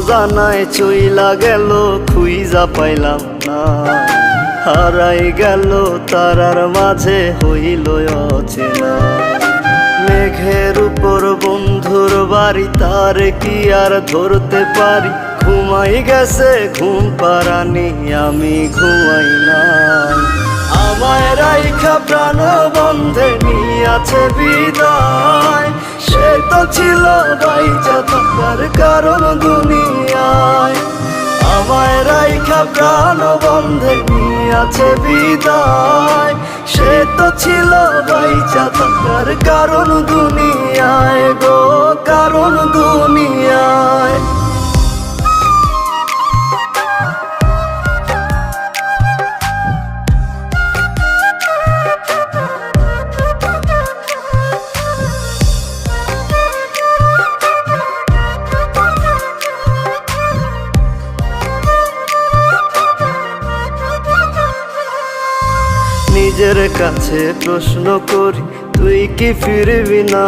জানায় চইলা গেল খুইজা পাইলাম না। হারাই গেল তারার মাঝে হইল অচেনা। মেঘের উপর বন্ধুর বাড়ি, তার কি আর ধরতে পারি? ঘুমাই গেছে ঘুম পারানি, আমি ঘুমাই না। আমায় রাইখা প্রাণ বন্ধে নিয়াছে বিদায়, সে তো ছিল বাইচা থাকার কারণ দুনিয়ায়। আমায় রাইখা প্রাণ বন্ধে নিয়াছে বিদায়, সে তো ছিল বাইচা থাকার কারণ দুনিয়ায় গো, কারণ দুনিয়ায়। নিজের কাছে প্রশ্ন করি, তুই কি ফিরবি না?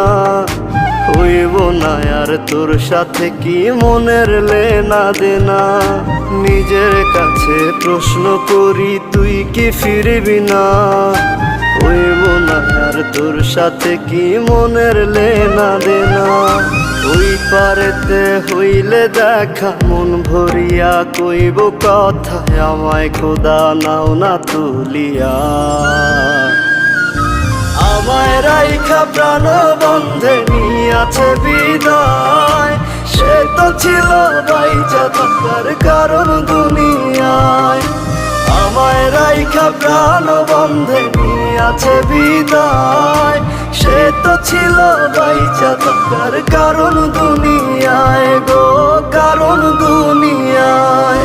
হইব না আর তোর সাথে কি মনের লেনা দেনা? নিজের কাছে প্রশ্ন করি, তুই কি ফিরবি না? হইব না আর তোর সাথে কি মনের লেনা দেনা? ওই পারেতে হইলে দেখা মন ভরিয়া কইব কথা, আমায় খোদা নাও না তুলিয়া। আমায় রাইখা প্রাণ বন্ধে নিয়াছে বিদায়, সে তো ছিল বাইচা থাকার কারণ দুনিয়ায়। আমায় রাইখা প্রাণ বন্ধে নিয়াছে বিদায়, সে তো ছিল বাইচা থাকার কারণ দুনিয়ায় গো, কারণ দুনিয়ায়।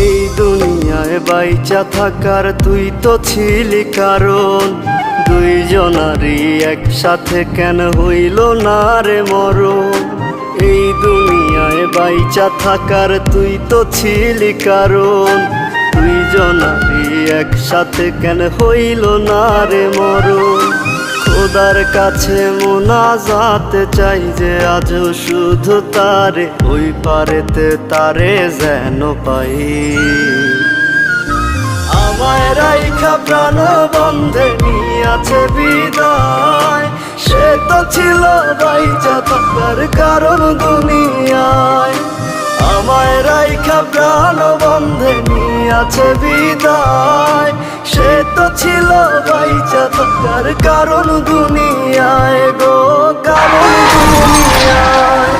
এই দুনিয়ায় বাইচা থাকার তুই তো ছিলি কারণ, দুইজনারই একসাথে কেন হইল না রে মরণ? এই দুনিয়ায় বাইচা থাকার তুই তো ছিলি কারণ, দুইজনারই একসাথে কেন হইল না রে মরণ? খোদার কাছে মোনাজাত চাই যে আজও শুধু তারে, ওই পারেতে তারে যেন পাই। আমায় রাইখা প্রাণ বন্ধে নিয়াছে বিদায়, সে তো ছিল বাইচা থাকার কারণ দুনিয়ায়। আমায় রাইখা প্রাণ বন্ধে নিয়াছে বিদায়, সে তো ছিল বাইচা থাকার কারণ দুনিয়ায় গো, কারণ দুনিয়ায়।